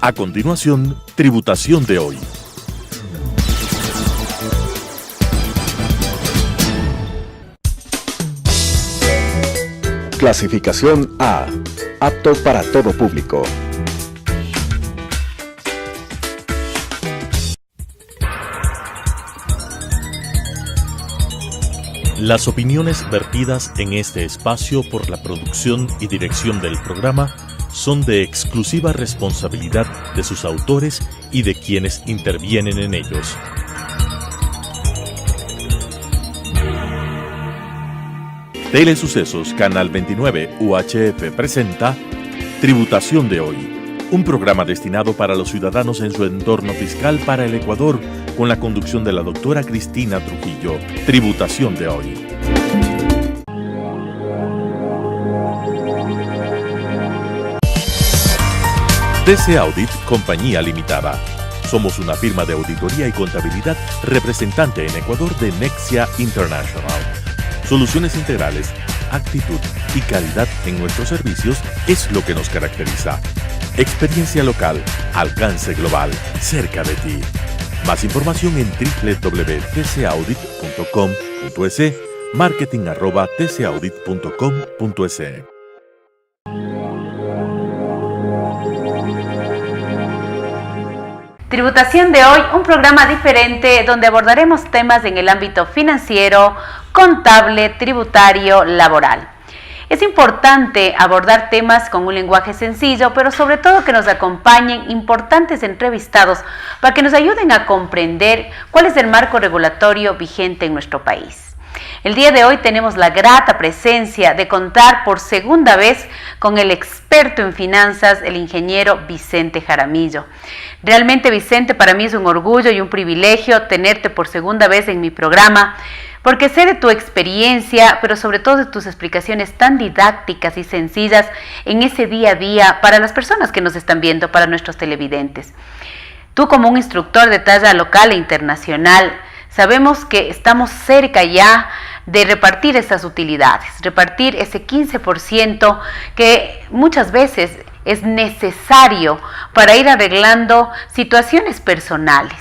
A continuación, Tributación de hoy. Clasificación A. Apto para todo público. Las opiniones vertidas en este espacio por la producción y dirección del programa son de exclusiva responsabilidad de sus autores y de quienes intervienen en ellos. Telesucesos Canal 29 UHF presenta Tributación de hoy, un programa destinado para los ciudadanos en su entorno fiscal para el Ecuador, con la conducción de la doctora Cristina Trujillo. Tributación de hoy. TC Audit Compañía Limitada. Somos una firma de auditoría y contabilidad representante en Ecuador de Nexia International. Soluciones integrales, actitud y calidad en nuestros servicios es lo que nos caracteriza. Experiencia local, alcance global, cerca de ti. Más información en www.tcaudit.com.es, marketing@tcaudit.com.es. Tributación de hoy, un programa diferente donde abordaremos temas en el ámbito financiero, contable, tributario, laboral. Es importante abordar temas con un lenguaje sencillo, pero sobre todo que nos acompañen importantes entrevistados para que nos ayuden a comprender cuál es el marco regulatorio vigente en nuestro país. El día de hoy tenemos la grata presencia de contar por segunda vez con el experto en finanzas, el ingeniero Vicente Jaramillo. Realmente, Vicente, para mí es un orgullo y un privilegio tenerte por segunda vez en mi programa, porque sé de tu experiencia, pero sobre todo de tus explicaciones tan didácticas y sencillas en ese día a día para las personas que nos están viendo, para nuestros televidentes. Tú, como un instructor de talla local e internacional, sabemos que estamos cerca ya de repartir esas utilidades, repartir ese 15% que muchas veces es necesario para ir arreglando situaciones personales.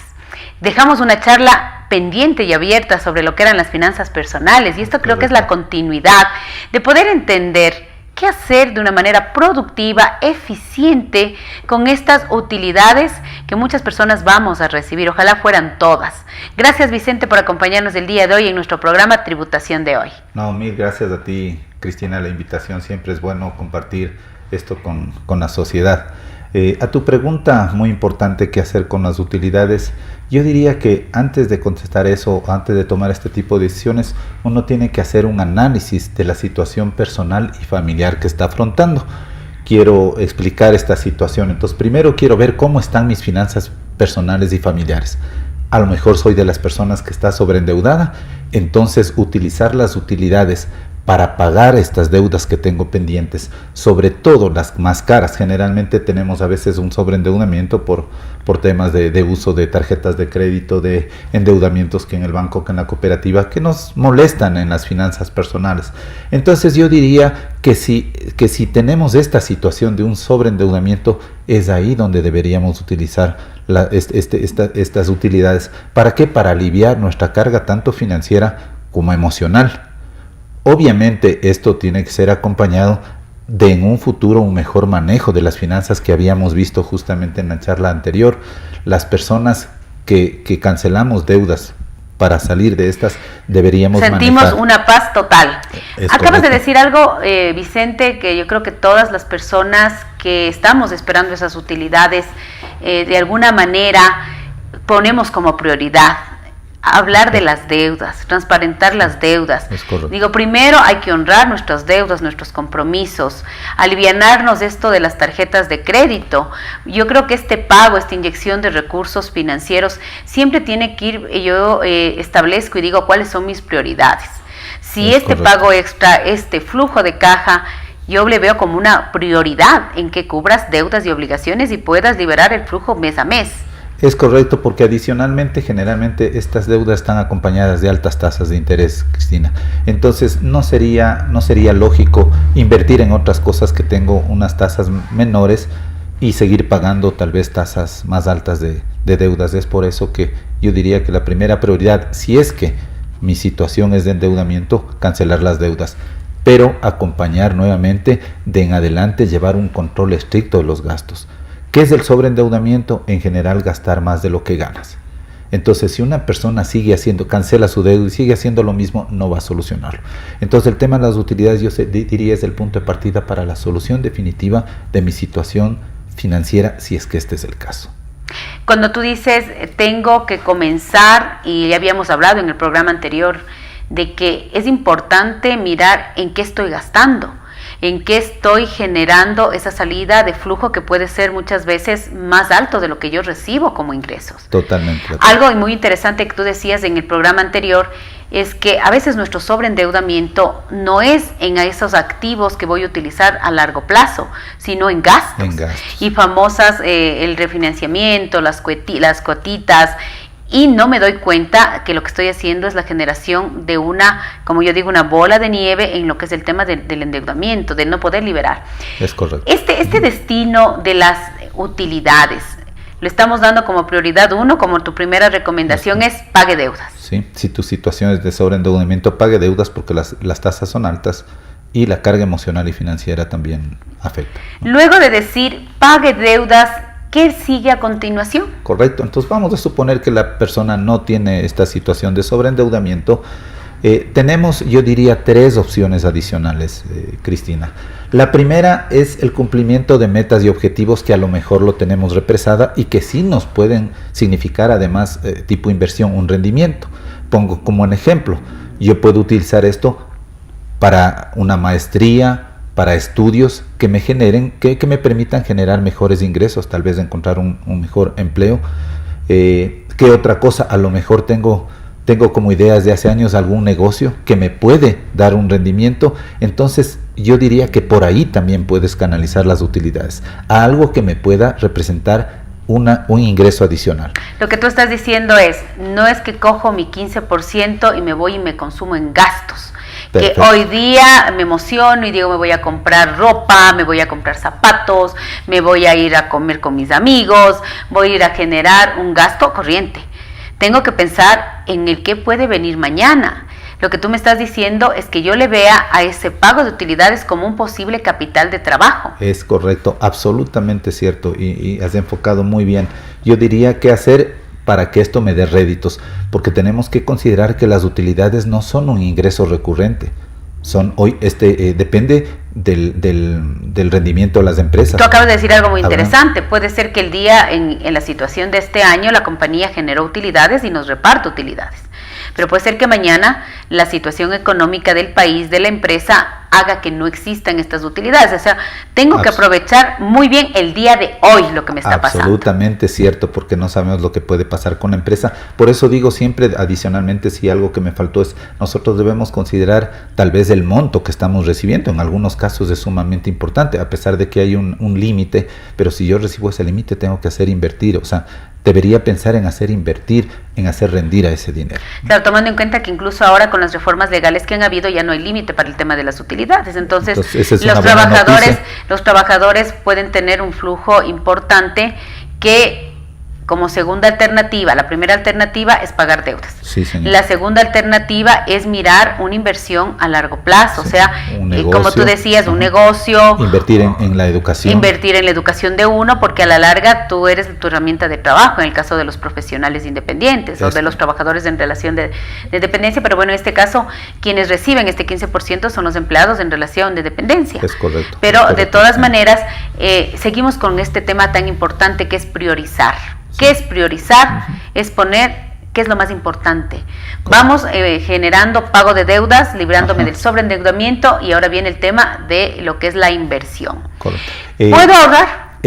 Dejamos una charla pendiente y abierta sobre lo que eran las finanzas personales, y esto creo que es la continuidad de poder entender qué hacer de una manera productiva, eficiente, con estas utilidades que muchas personas vamos a recibir. Ojalá fueran todas. Gracias, Vicente, por acompañarnos el día de hoy en nuestro programa Tributación de hoy. No, mil gracias a ti, Cristina, la invitación. Siempre es bueno compartir esto con la sociedad. A tu pregunta, muy importante, ¿qué hacer con las utilidades? Yo diría que antes de contestar eso, antes de tomar este tipo de decisiones, uno tiene que hacer un análisis de la situación personal y familiar que está afrontando. Quiero explicar esta situación. Entonces, primero quiero ver cómo están mis finanzas personales y familiares. A lo mejor soy de las personas que está sobreendeudada, entonces utilizar las utilidades para pagar estas deudas que tengo pendientes, sobre todo las más caras. Generalmente tenemos a veces un sobreendeudamiento por temas de uso de tarjetas de crédito, de endeudamientos que en el banco, que en la cooperativa, que nos molestan en las finanzas personales. Entonces yo diría que si tenemos esta situación de un sobreendeudamiento, es ahí donde deberíamos utilizar estas utilidades. ¿Para qué? Para aliviar nuestra carga tanto financiera como emocional. Obviamente esto tiene que ser acompañado de en un futuro un mejor manejo de las finanzas que habíamos visto justamente en la charla anterior. Las que cancelamos deudas para salir de estas deberíamos sentimos una paz total. Acabas correcto de decir algo, Vicente, que yo creo que todas las personas que estamos esperando esas utilidades de alguna manera ponemos como prioridad hablar de las deudas, transparentar las deudas. Digo, primero hay que honrar nuestras deudas, nuestros compromisos, alivianarnos esto de las tarjetas de crédito. Yo creo que este pago, esta inyección de recursos financieros siempre tiene que ir, yo establezco y digo cuáles son mis prioridades. Si este pago extra, este flujo de caja, yo le veo como una prioridad en que cubras deudas y obligaciones y puedas liberar el flujo mes a mes. Es correcto, porque adicionalmente, generalmente estas deudas están acompañadas de altas tasas de interés, Cristina. Entonces no sería lógico invertir en otras cosas que tengo unas tasas menores y seguir pagando tal vez tasas más altas de deudas. Es por eso que yo diría que la primera prioridad, si es que mi situación es de endeudamiento, cancelar las deudas, pero acompañar nuevamente de en adelante, llevar un control estricto de los gastos. ¿Qué es el sobreendeudamiento? En general, gastar más de lo que ganas. Entonces, si una persona cancela su deuda y sigue haciendo lo mismo, no va a solucionarlo. Entonces, el tema de las utilidades, yo diría, es el punto de partida para la solución definitiva de mi situación financiera, si es que este es el caso. Cuando tú dices, tengo que comenzar, y ya habíamos hablado en el programa anterior, de que es importante mirar en qué estoy gastando, en qué estoy generando esa salida de flujo que puede ser muchas veces más alto de lo que yo recibo como ingresos. Totalmente. Algo muy interesante que tú decías en el programa anterior es que a veces nuestro sobreendeudamiento no es en esos activos que voy a utilizar a largo plazo, sino en gastos. Y famosas el refinanciamiento, las cuotitas, y no me doy cuenta que lo que estoy haciendo es la generación de una, como yo digo, una bola de nieve en lo que es el tema del endeudamiento, de no poder liberar. Es correcto. Este destino de las utilidades, lo estamos dando como prioridad uno, como tu primera recomendación es pague deudas. Sí, si tu situación es de sobreendeudamiento, pague deudas porque las tasas son altas y la carga emocional y financiera también afecta. Luego de decir pague deudas, ¿qué sigue a continuación? Correcto, entonces vamos a suponer que la persona no tiene esta situación de sobreendeudamiento. Tenemos, yo diría, 3 opciones adicionales, Cristina. La primera es el cumplimiento de metas y objetivos que a lo mejor lo tenemos represada y que sí nos pueden significar además tipo inversión, un rendimiento. Pongo como un ejemplo, yo puedo utilizar esto para una maestría, para estudios que me generen, que me permitan generar mejores ingresos, tal vez encontrar un mejor empleo. ¿Qué otra cosa? A lo mejor tengo como ideas de hace años algún negocio que me puede dar un rendimiento. Entonces yo diría que por ahí también puedes canalizar las utilidades a algo que me pueda representar un ingreso adicional. Lo que tú estás diciendo no es que cojo mi 15% y me voy y me consumo en gastos. Perfecto. Que hoy día me emociono y digo, me voy a comprar ropa, me voy a comprar zapatos, me voy a ir a comer con mis amigos, voy a ir a generar un gasto corriente. Tengo que pensar en el que puede venir mañana. Lo que tú me estás diciendo es que yo le vea a ese pago de utilidades como un posible capital de trabajo. Es correcto, absolutamente cierto, y has enfocado muy bien. Yo diría que hacer para que esto me dé réditos, porque tenemos que considerar que las utilidades no son un ingreso recurrente. Depende del rendimiento de las empresas. Tú acabas de decir algo muy interesante. Puede ser que el día, en la situación de este año, la compañía generó utilidades y nos reparte utilidades. Pero puede ser que mañana la situación económica del país, de la empresa, haga que no existan estas utilidades. O sea, tengo que aprovechar muy bien el día de hoy lo que me está pasando. Absolutamente cierto, porque no sabemos lo que puede pasar con la empresa. Por eso digo siempre, adicionalmente, si algo que me faltó es, nosotros debemos considerar tal vez el monto que estamos recibiendo. En algunos casos es sumamente importante, a pesar de que hay un límite, pero si yo recibo ese límite tengo que hacer invertir, o sea, debería pensar en hacer invertir, en hacer rendir a ese dinero. Claro, tomando en cuenta que incluso ahora con las reformas legales que han habido ya no hay límite para el tema de las utilidades. Entonces los trabajadores pueden tener un flujo importante que, como segunda alternativa, la primera alternativa es pagar deudas. Sí, señor. La segunda alternativa es mirar una inversión a largo plazo, sí, o sea, como tú decías, un negocio. Invertir en la educación. Invertir en la educación de uno, porque a la larga tú eres tu herramienta de trabajo, en el caso de los profesionales independientes o de los trabajadores en relación de dependencia, pero bueno, en este caso, quienes reciben este 15% son los empleados en relación de dependencia. Es correcto. Pero es correcto, de todas maneras, seguimos con este tema tan importante que es priorizar. ¿Qué es priorizar? Es poner qué es lo más importante. Vamos generando pago de deudas, librándome del sobreendeudamiento, y ahora viene el tema de lo que es la inversión. Correcto. ¿Puedo ahorrar?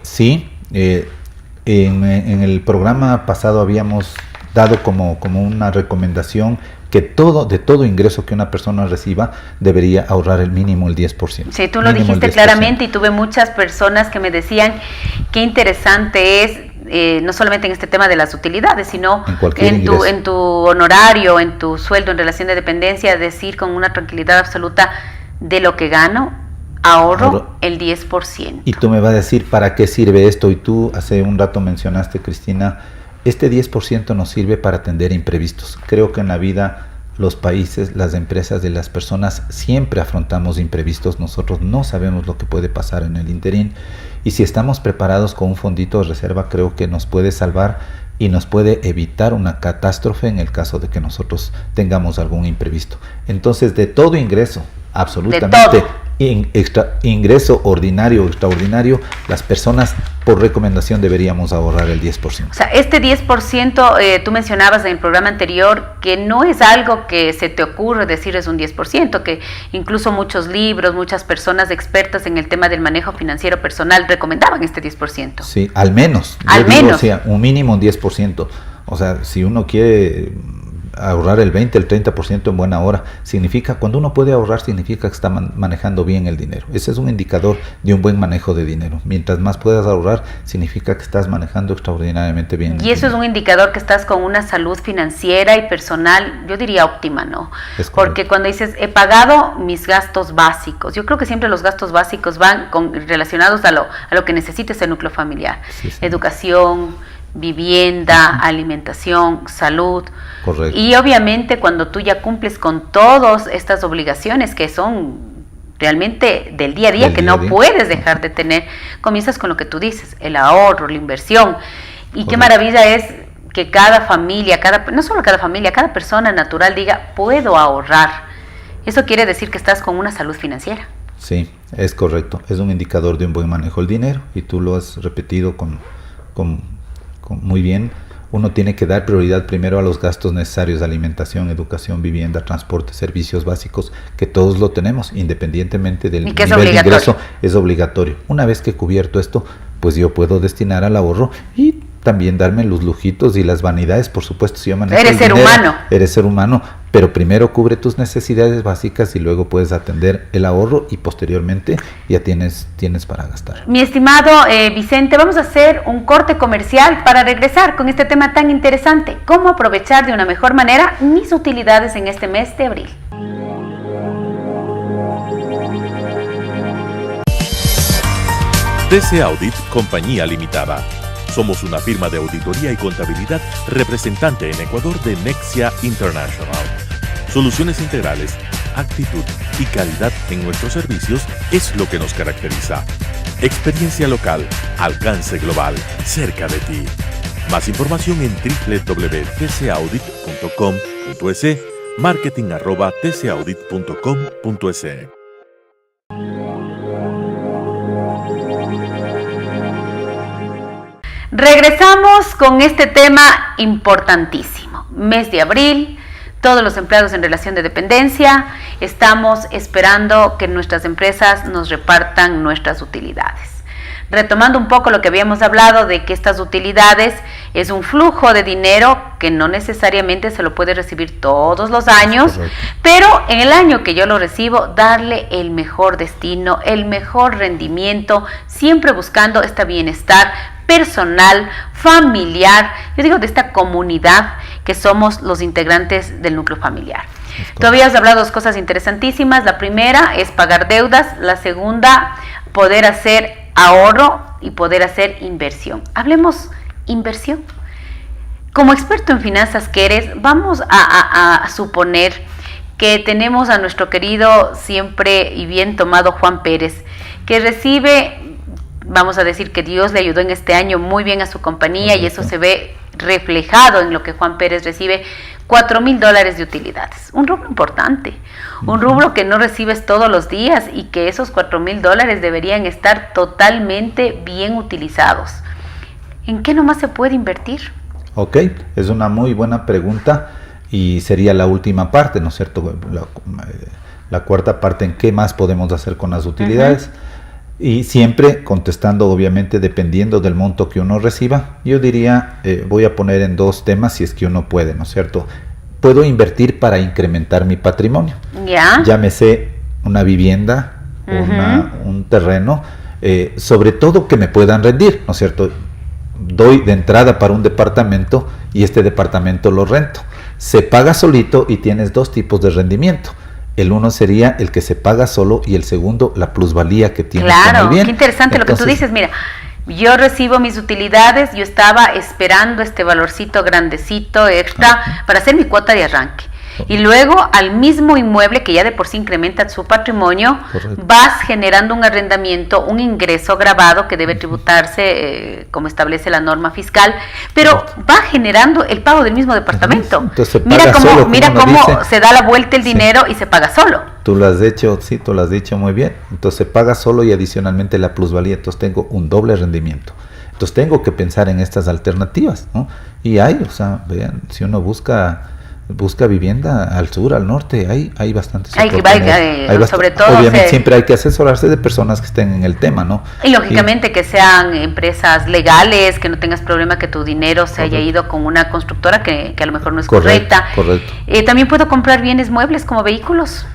Sí. En el programa pasado habíamos dado como una recomendación que de todo ingreso que una persona reciba debería ahorrar el mínimo el 10%. Sí, tú lo dijiste claramente, y tuve muchas personas que me decían qué interesante es, no solamente en este tema de las utilidades, sino en tu honorario, en tu sueldo en relación de dependencia, decir con una tranquilidad absoluta: de lo que gano, ahorro el 10%. Y tú me vas a decir, ¿para qué sirve esto? Y tú hace un rato mencionaste, Cristina, este 10% nos sirve para atender imprevistos. Creo que en la vida los países, las empresas y las personas siempre afrontamos imprevistos. Nosotros no sabemos lo que puede pasar en el interín. Y si estamos preparados con un fondito de reserva, creo que nos puede salvar y nos puede evitar una catástrofe en el caso de que nosotros tengamos algún imprevisto. Entonces, de todo ingreso, absolutamente, ingreso ordinario o extraordinario, las personas por recomendación deberíamos ahorrar el 10%. O sea, este 10%, tú mencionabas en el programa anterior que no es algo que se te ocurre decir es un 10%, que incluso muchos libros, muchas personas expertas en el tema del manejo financiero personal recomendaban este 10%. Sí, al menos. Al menos. O sea, un mínimo un 10%. O sea, si uno quiere ahorrar el 20, el 30% en buena hora, significa, cuando uno puede ahorrar, significa que está manejando bien el dinero. Ese es un indicador de un buen manejo de dinero. Mientras más puedas ahorrar, significa que estás manejando extraordinariamente bien. Y eso es un indicador que estás con una salud financiera y personal, yo diría óptima, ¿no? Porque cuando dices, he pagado mis gastos básicos, yo creo que siempre los gastos básicos van relacionados a lo que necesita el núcleo familiar. Sí. Educación, vivienda, alimentación, salud. Correcto. Y obviamente cuando tú ya cumples con todas estas obligaciones que son realmente del día a día, que no puedes dejar de tener, comienzas con lo que tú dices, el ahorro, la inversión. Y qué maravilla es que cada familia, no solo cada familia, cada persona natural diga, puedo ahorrar. Eso quiere decir que estás con una salud financiera. Sí, es correcto. Es un indicador de un buen manejo del dinero y tú lo has repetido muy bien. Uno tiene que dar prioridad primero a los gastos necesarios de alimentación, educación, vivienda, transporte, servicios básicos, que todos lo tenemos, independientemente del nivel de ingreso, es obligatorio. Una vez que he cubierto esto, pues yo puedo destinar al ahorro y también darme los lujitos y las vanidades, por supuesto. Si yo manejo eres ser humano. Eres ser humano, pero primero cubre tus necesidades básicas y luego puedes atender el ahorro y posteriormente ya tienes para gastar. Mi estimado Vicente, vamos a hacer un corte comercial para regresar con este tema tan interesante, cómo aprovechar de una mejor manera mis utilidades en este mes de abril. TC Audit Compañía Limitada. Somos una firma de auditoría y contabilidad representante en Ecuador de Nexia International. Soluciones integrales, actitud y calidad en nuestros servicios es lo que nos caracteriza. Experiencia local, alcance global, cerca de ti. Más información en www.tcaudit.com.es, marketing@tcaudit.com.es. Regresamos con este tema importantísimo. Mes de abril, todos los empleados en relación de dependencia estamos esperando que nuestras empresas nos repartan nuestras utilidades. Retomando un poco lo que habíamos hablado de que estas utilidades es un flujo de dinero que no necesariamente se lo puede recibir todos los años, pero en el año que yo lo recibo, darle el mejor destino, el mejor rendimiento, siempre buscando este bienestar personal, familiar, yo digo de esta comunidad que somos los integrantes del núcleo familiar. Tú habías hablado dos cosas interesantísimas. La primera es pagar deudas, la segunda, poder hacer ahorro y poder hacer inversión. Hablemos inversión. Como experto en finanzas que eres, vamos a suponer que tenemos a nuestro querido siempre y bien tomado Juan Pérez, que recibe, vamos a decir que Dios le ayudó en este año muy bien a su compañía y eso se ve reflejado en lo que Juan Pérez recibe, $4,000 de utilidades. Un rubro importante, un rubro que no recibes todos los días y que esos $4,000 deberían estar totalmente bien utilizados. ¿En qué nomás se puede invertir? Ok, es una muy buena pregunta y sería la última parte, ¿no es cierto? La cuarta parte, ¿en qué más podemos hacer con las utilidades? Y siempre contestando, obviamente, dependiendo del monto que uno reciba. Yo diría, voy a poner en dos temas si es que uno puede, ¿no es cierto? Puedo invertir para incrementar mi patrimonio. Llámese una vivienda, un terreno, sobre todo que me puedan rendir, ¿no es cierto? Doy de entrada para un departamento y este departamento lo rento. Se paga solito y tienes dos tipos de rendimiento. El uno sería el que se paga solo y el segundo la plusvalía que tiene. Claro, bien. qué interesante. Entonces, lo que tú dices. Mira, yo recibo mis utilidades, yo estaba esperando este valorcito grandecito extra para hacer mi cuota de arranque. Y luego al mismo inmueble que ya de por sí incrementa su patrimonio, correcto, vas generando un arrendamiento, un ingreso grabado que debe tributarse como establece la norma fiscal, pero correcto, va generando el pago del mismo departamento. Entonces, mira cómo se da la vuelta el dinero y se paga solo. Tú lo has hecho, sí, tú lo has dicho muy bien. Entonces se paga solo y adicionalmente la plusvalía. Entonces tengo un doble rendimiento. Entonces tengo que pensar en estas alternativas, ¿no? Y hay, o sea, vean, si uno busca vivienda al sur, al norte, hay bastantes oportunidades. Sobre todo, obviamente siempre hay que asesorarse de personas que estén en el tema, ¿no? Y lógicamente que sean empresas legales, que no tengas problema que tu dinero se haya ido con una constructora que a lo mejor no es correcta. Correcto. También puedo comprar bienes muebles como vehículos.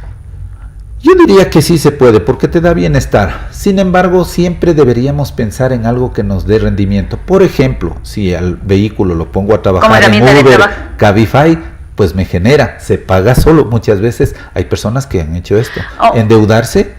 Yo diría que sí se puede, porque te da bienestar. Sin embargo, siempre deberíamos pensar en algo que nos dé rendimiento. Por ejemplo, si al vehículo lo pongo a trabajar en Uber, Cabify, pues me genera, se paga solo. Muchas veces hay personas que han hecho esto. Endeudarse,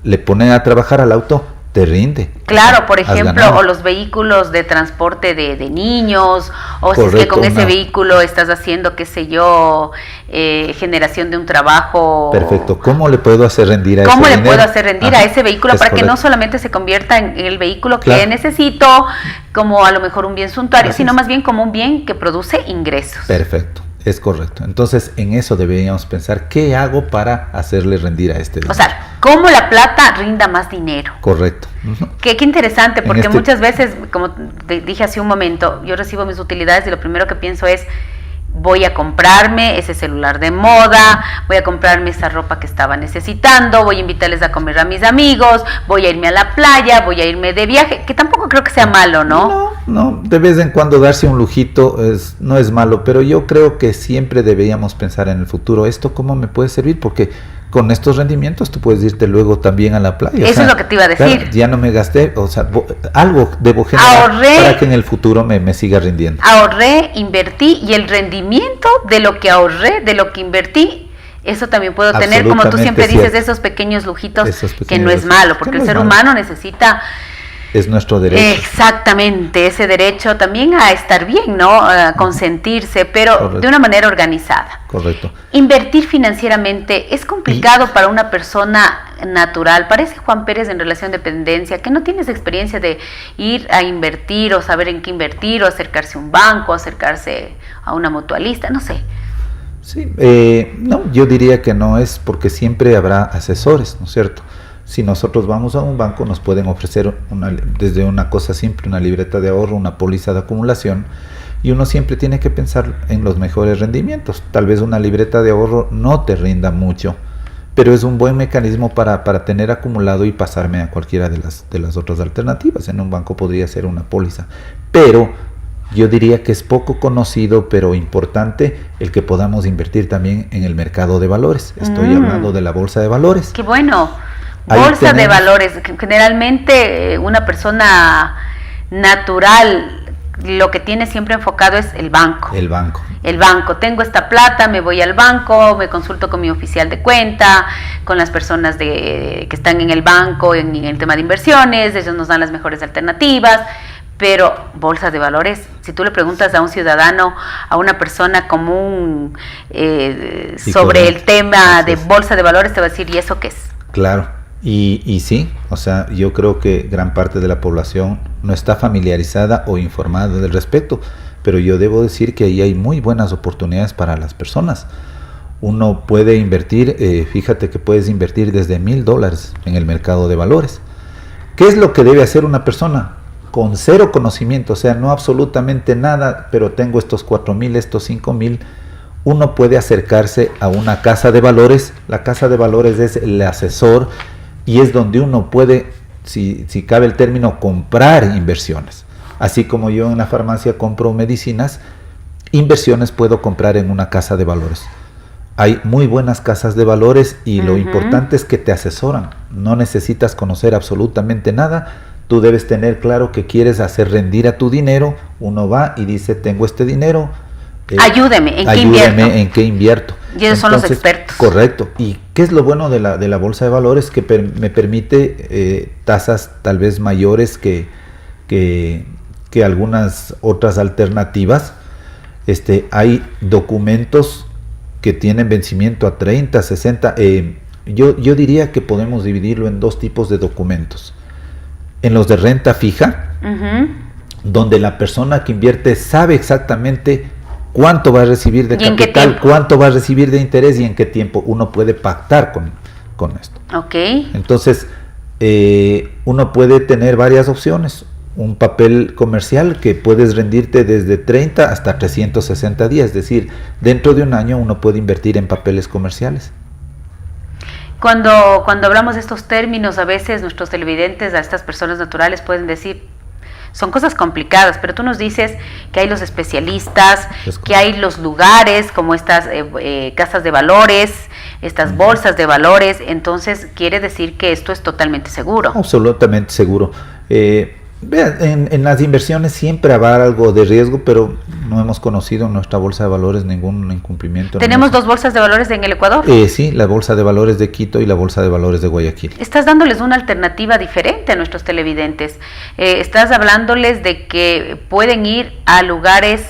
le ponen a trabajar al auto, te rinde. Claro, por ejemplo, o los vehículos de transporte de niños, o correcto, si es que con ese vehículo estás haciendo, qué sé yo, generación de un trabajo. Perfecto. ¿Cómo le puedo hacer rendir a ese dinero? ¿Cómo le puedo hacer rendir a ese vehículo para correcto, que no solamente se convierta en el vehículo que necesito, como a lo mejor un bien suntuario, sino más bien como un bien que produce ingresos? Perfecto. Es correcto. Entonces, en eso deberíamos pensar, ¿qué hago para hacerle rendir a este dinero? O sea, ¿cómo la plata rinda más dinero? Correcto. Qué interesante, porque muchas veces, como te dije hace un momento, yo recibo mis utilidades y lo primero que pienso es, voy a comprarme ese celular de moda, voy a comprarme esa ropa que estaba necesitando, voy a invitarles a comer a mis amigos, voy a irme a la playa, voy a irme de viaje, que tampoco creo que sea malo, ¿no? No, de vez en cuando darse un lujito no es malo, pero yo creo que siempre deberíamos pensar en el futuro, ¿esto cómo me puede servir? Porque con estos rendimientos tú puedes irte luego también a la playa. Eso es lo que te iba a decir. Claro, ya no me gasté, o sea, algo debo generar para que en el futuro me siga rindiendo. Ahorré, invertí y el rendimiento de lo que ahorré, de lo que invertí, eso también puedo tener, como tú siempre dices, esos pequeños lujitos, que no es malo, porque el ser humano necesita... Es nuestro derecho. Exactamente, ese derecho también a estar bien, ¿no? A consentirse, pero correcto, de una manera organizada. Correcto. Invertir financieramente es complicado para una persona natural. Parece Juan Pérez en relación de dependencia, que no tienes experiencia de ir a invertir o saber en qué invertir, o acercarse a un banco, acercarse a una mutualista, no sé. Sí, no, yo diría que no es, porque siempre habrá asesores, ¿no es cierto? Si nosotros vamos a un banco, nos pueden ofrecer desde una cosa simple, una libreta de ahorro, una póliza de acumulación, y uno siempre tiene que pensar en los mejores rendimientos. Tal vez una libreta de ahorro no te rinda mucho, pero es un buen mecanismo para tener acumulado y pasarme a cualquiera de las otras alternativas. En un banco podría ser una póliza, pero yo diría que es poco conocido, pero importante, el que podamos invertir también en el mercado de valores. Estoy hablando de la bolsa de valores. ¡Qué bueno! Bolsa de valores. Generalmente una persona natural lo que tiene siempre enfocado es el banco. El banco. Tengo esta plata, me voy al banco, me consulto con mi oficial de cuenta, con las personas que están en el banco, en el tema de inversiones, ellos nos dan las mejores alternativas. Pero bolsa de valores, si tú le preguntas a un ciudadano, a una persona común sobre el tema de bolsa de valores, te va a decir, ¿y eso qué es? Claro. Y sí, o sea, yo creo que gran parte de la población no está familiarizada o informada del respecto, pero yo debo decir que ahí hay muy buenas oportunidades para las personas. Uno puede invertir, fíjate que puedes invertir desde $1,000 en el mercado de valores. ¿Qué es lo que debe hacer una persona? Con cero conocimiento, o sea, no absolutamente nada, pero tengo estos 4,000, estos 5,000, uno puede acercarse a una casa de valores. La casa de valores es el asesor y es donde uno puede, si cabe el término, comprar inversiones. Así como yo en la farmacia compro medicinas, inversiones puedo comprar en una casa de valores. Hay muy buenas casas de valores y lo importante es que te asesoran. No necesitas conocer absolutamente nada. Tú debes tener claro que quieres hacer rendir a tu dinero. Uno va y dice, tengo este dinero. Ayúdeme, ¿en qué invierto? Y ellos son los expertos. Correcto. ¿Y qué es lo bueno de la bolsa de valores? Que me permite tasas tal vez mayores que algunas otras alternativas. Hay documentos que tienen vencimiento a 30, 60. Yo diría que podemos dividirlo en dos tipos de documentos. En los de renta fija, donde la persona que invierte sabe exactamente cuánto va a recibir de capital, cuánto va a recibir de interés y en qué tiempo. Uno puede pactar con esto. Okay. Entonces, uno puede tener varias opciones. Un papel comercial que puedes rendirte desde 30 hasta 360 días, es decir, dentro de un año uno puede invertir en papeles comerciales. Cuando hablamos de estos términos, a veces nuestros televidentes, a estas personas naturales, pueden decir, son cosas complicadas, pero tú nos dices que hay los especialistas, que hay los lugares como estas casas de valores, estas bolsas de valores, entonces quiere decir que esto es totalmente seguro. Absolutamente seguro. Vean, en las inversiones siempre habrá algo de riesgo, pero no hemos conocido en nuestra bolsa de valores ningún incumplimiento. ¿Tenemos dos bolsas de valores en el Ecuador? Sí, la bolsa de valores de Quito y la bolsa de valores de Guayaquil. Estás dándoles una alternativa diferente a nuestros televidentes. Estás hablándoles de que pueden ir a lugares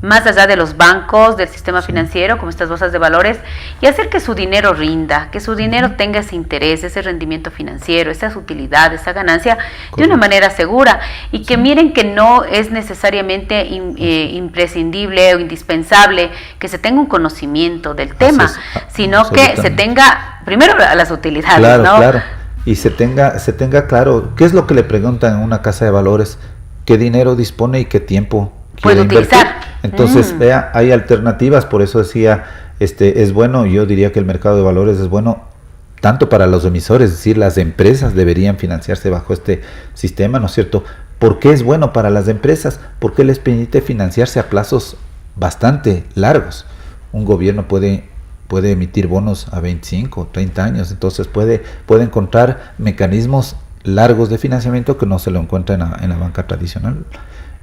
más allá de los bancos, del sistema financiero, como estas bolsas de valores, y hacer que su dinero rinda, que su dinero tenga ese interés, ese rendimiento financiero, esa utilidad, esa ganancia, de una manera segura, y que miren que no es necesariamente imprescindible o indispensable que se tenga un conocimiento del tema, sino que se tenga, primero, las utilidades, claro, ¿no? Claro, y se tenga claro, ¿qué es lo que le preguntan en una casa de valores? ¿Qué dinero dispone y qué tiempo puede utilizar? Entonces, vea, hay alternativas, por eso decía, es bueno, yo diría que el mercado de valores es bueno tanto para los emisores, es decir, las empresas deberían financiarse bajo este sistema, ¿no es cierto? ¿Por qué es bueno para las empresas? Porque les permite financiarse a plazos bastante largos. Un gobierno puede emitir bonos a 25, 30 años, entonces puede encontrar mecanismos largos de financiamiento que no se lo encuentra en la banca tradicional.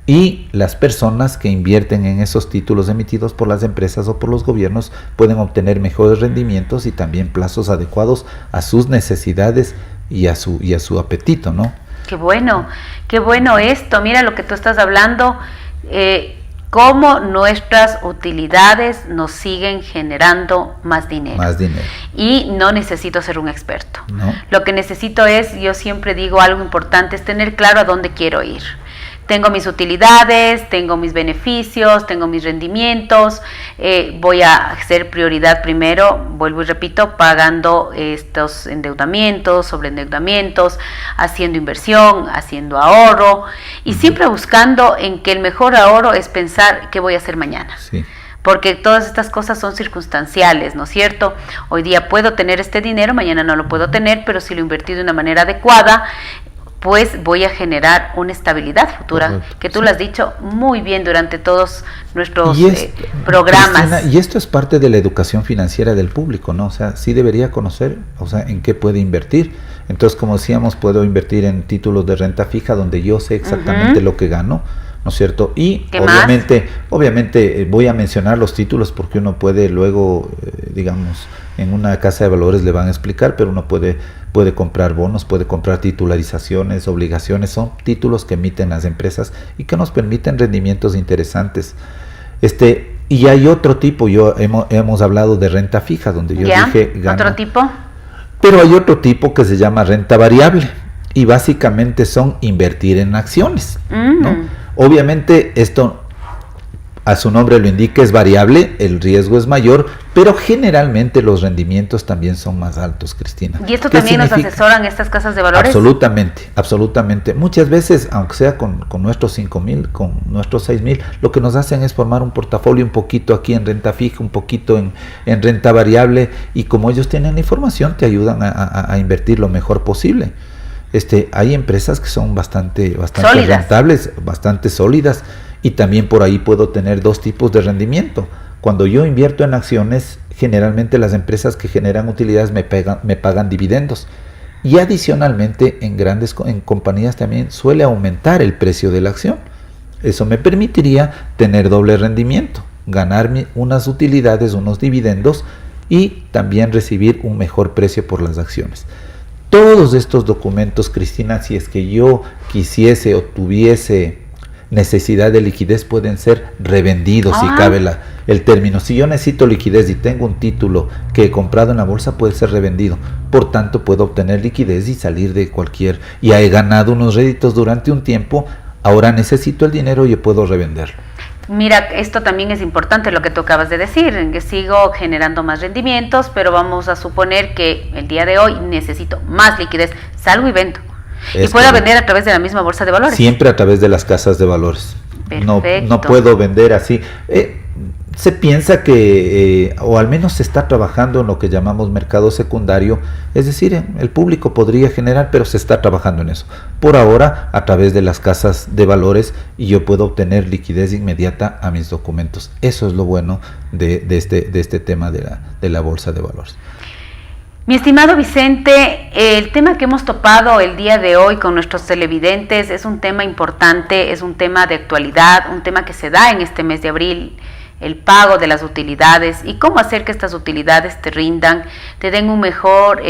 Y las personas que invierten en esos títulos emitidos por las empresas o por los gobiernos pueden obtener mejores rendimientos y también plazos adecuados a sus necesidades y a su apetito, ¿no? Qué bueno esto. Mira lo que tú estás hablando, cómo nuestras utilidades nos siguen generando más dinero. Y no necesito ser un experto. No. Lo que necesito es, yo siempre digo algo importante, es tener claro a dónde quiero ir. Tengo mis utilidades, tengo mis beneficios, tengo mis rendimientos, voy a hacer prioridad primero, vuelvo y repito, pagando estos endeudamientos, sobreendeudamientos, haciendo inversión, haciendo ahorro y siempre buscando en que el mejor ahorro es pensar qué voy a hacer mañana. Sí. Porque todas estas cosas son circunstanciales, ¿no es cierto? Hoy día puedo tener este dinero, mañana no lo puedo tener, pero si lo invertí de una manera adecuada, pues voy a generar una estabilidad futura. Correcto, que tú lo has dicho muy bien durante todos nuestros programas. Cristina, y esto es parte de la educación financiera del público, ¿no? O sea, sí debería conocer, o sea, en qué puede invertir. Entonces, como decíamos, puedo invertir en títulos de renta fija donde yo sé exactamente lo que gano, ¿no es cierto? Y obviamente voy a mencionar los títulos porque uno puede luego, digamos, en una casa de valores le van a explicar, pero uno puede comprar bonos, puede comprar titularizaciones, obligaciones, son títulos que emiten las empresas y que nos permiten rendimientos interesantes. Y hay otro tipo, hemos hablado de renta fija, donde yo dije gano. ¿Otro tipo? Pero hay otro tipo que se llama renta variable y básicamente son invertir en acciones, ¿no? Obviamente esto, a su nombre lo indica, es variable, el riesgo es mayor, pero generalmente los rendimientos también son más altos, Cristina. ¿Y esto también nos asesoran estas casas de valores? Absolutamente. Muchas veces, aunque sea con nuestros 5,000, con nuestros 6,000, lo que nos hacen es formar un portafolio un poquito aquí en renta fija, un poquito en renta variable, y como ellos tienen la información, te ayudan a invertir lo mejor posible. Hay empresas que son bastante rentables, bastante sólidas, y también por ahí puedo tener dos tipos de rendimiento. Cuando yo invierto en acciones, generalmente las empresas que generan utilidades me pagan dividendos, y adicionalmente en compañías también suele aumentar el precio de la acción. Eso me permitiría tener doble rendimiento. ganarme unas utilidades, unos dividendos y también recibir un mejor precio por las acciones. Todos estos documentos, Cristina, si es que yo quisiese o tuviese necesidad de liquidez, pueden ser revendidos, si cabe el término. Si yo necesito liquidez y tengo un título que he comprado en la bolsa, puede ser revendido. Por tanto, puedo obtener liquidez y salir de cualquier... Ya he ganado unos réditos durante un tiempo, ahora necesito el dinero y yo puedo revenderlo. Mira, esto también es importante lo que tú acabas de decir, en que sigo generando más rendimientos, pero vamos a suponer que el día de hoy necesito más liquidez, salgo y vendo. Y puedo vender a través de la misma bolsa de valores. Siempre a través de las casas de valores. No puedo vender así. Se piensa que, o al menos se está trabajando en lo que llamamos mercado secundario, es decir, el público podría generar, pero se está trabajando en eso. Por ahora, a través de las casas de valores, y yo puedo obtener liquidez inmediata a mis documentos. Eso es lo bueno de este tema de la bolsa de valores. Mi estimado Vicente, el tema que hemos topado el día de hoy con nuestros televidentes es un tema importante, es un tema de actualidad, un tema que se da en este mes de abril, el pago de las utilidades y cómo hacer que estas utilidades te rindan, te den un mejor,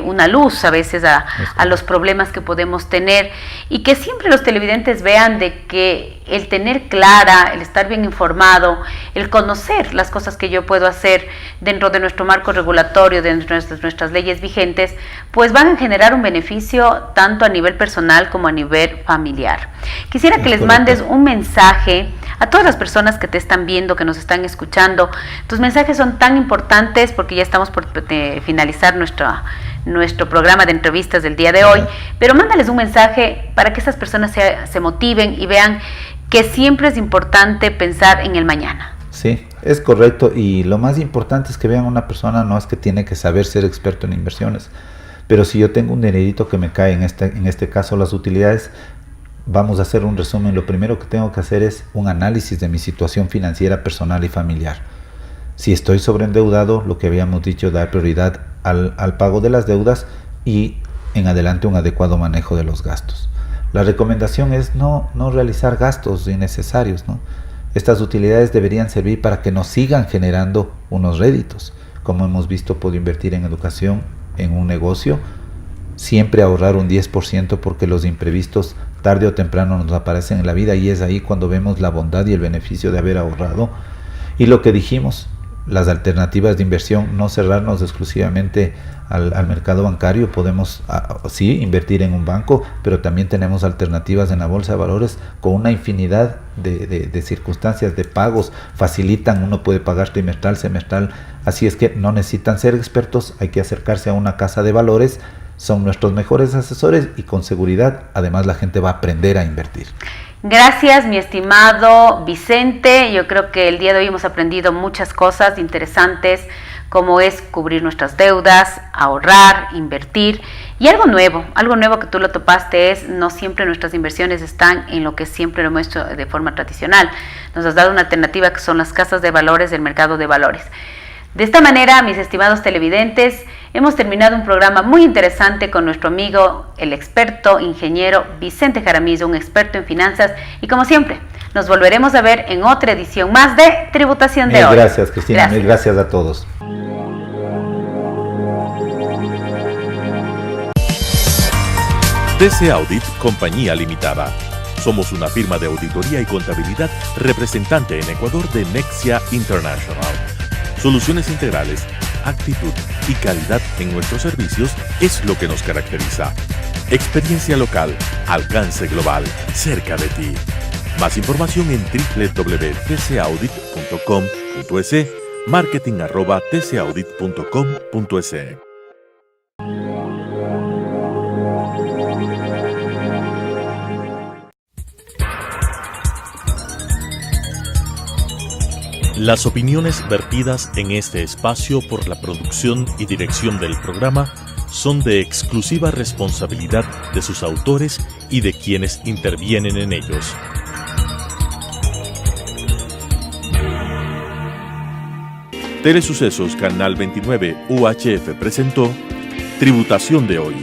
una luz a veces a los problemas que podemos tener, y que siempre los televidentes vean de que el tener clara, el estar bien informado, el conocer las cosas que yo puedo hacer dentro de nuestro marco regulatorio, dentro de nuestras leyes vigentes, pues van a generar un beneficio tanto a nivel personal como a nivel familiar. Quisiera que les mandes un mensaje a todas las personas que te están viendo, que nos están escuchando. Tus mensajes son tan importantes porque ya estamos por finalizar nuestro programa de entrevistas del día de hoy, pero mándales un mensaje para que estas personas se motiven y vean que siempre es importante pensar en el mañana. Sí, es correcto, y lo más importante es que vean a una persona, no es que tiene que saber ser experto en inversiones, pero si yo tengo un dinerito que me cae, en este caso las utilidades, vamos a hacer un resumen. Lo primero que tengo que hacer es un análisis de mi situación financiera personal y familiar. Si estoy sobreendeudado, lo que habíamos dicho, dar prioridad al pago de las deudas y en adelante un adecuado manejo de los gastos. La recomendación es no realizar gastos innecesarios, ¿no? Estas utilidades deberían servir para que nos sigan generando unos réditos. Como hemos visto, puedo invertir en educación, en un negocio, siempre ahorrar un 10% porque los imprevistos tarde o temprano nos aparecen en la vida, y es ahí cuando vemos la bondad y el beneficio de haber ahorrado. Y lo que dijimos, las alternativas de inversión, no cerrarnos exclusivamente al mercado bancario. Podemos sí invertir en un banco, pero también tenemos alternativas en la bolsa de valores con una infinidad de circunstancias, de pagos, facilitan, uno puede pagar trimestral, semestral, así es que no necesitan ser expertos, hay que acercarse a una casa de valores, son nuestros mejores asesores y con seguridad además la gente va a aprender a invertir. Gracias, mi estimado Vicente. Yo creo que el día de hoy hemos aprendido muchas cosas interesantes, como es cubrir nuestras deudas, ahorrar, invertir. Y algo nuevo que tú lo topaste es, no siempre nuestras inversiones están en lo que siempre lo hemos hecho de forma tradicional. Nos has dado una alternativa que son las casas de valores del mercado de valores. De esta manera, mis estimados televidentes, hemos terminado un programa muy interesante con nuestro amigo, el experto ingeniero Vicente Jaramillo, un experto en finanzas, y como siempre, nos volveremos a ver en otra edición más de Tributación de Hoy. Gracias, Cristina, mil gracias a todos. TC Audit Compañía Limitada. Somos una firma de auditoría y contabilidad representante en Ecuador de Nexia International. Soluciones integrales, actitud y calidad en nuestros servicios es lo que nos caracteriza. Experiencia local, alcance global, cerca de ti. Más información en www.tcaudit.com.es, marketing@tcaudit.com.es. Las opiniones vertidas en este espacio por la producción y dirección del programa son de exclusiva responsabilidad de sus autores y de quienes intervienen en ellos. Telesucesos Canal 29 UHF presentó Tributación de Hoy,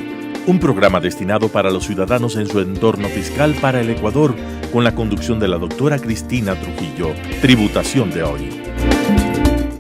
un programa destinado para los ciudadanos en su entorno fiscal para el Ecuador, con la conducción de la doctora Cristina Trujillo. Tributación de hoy.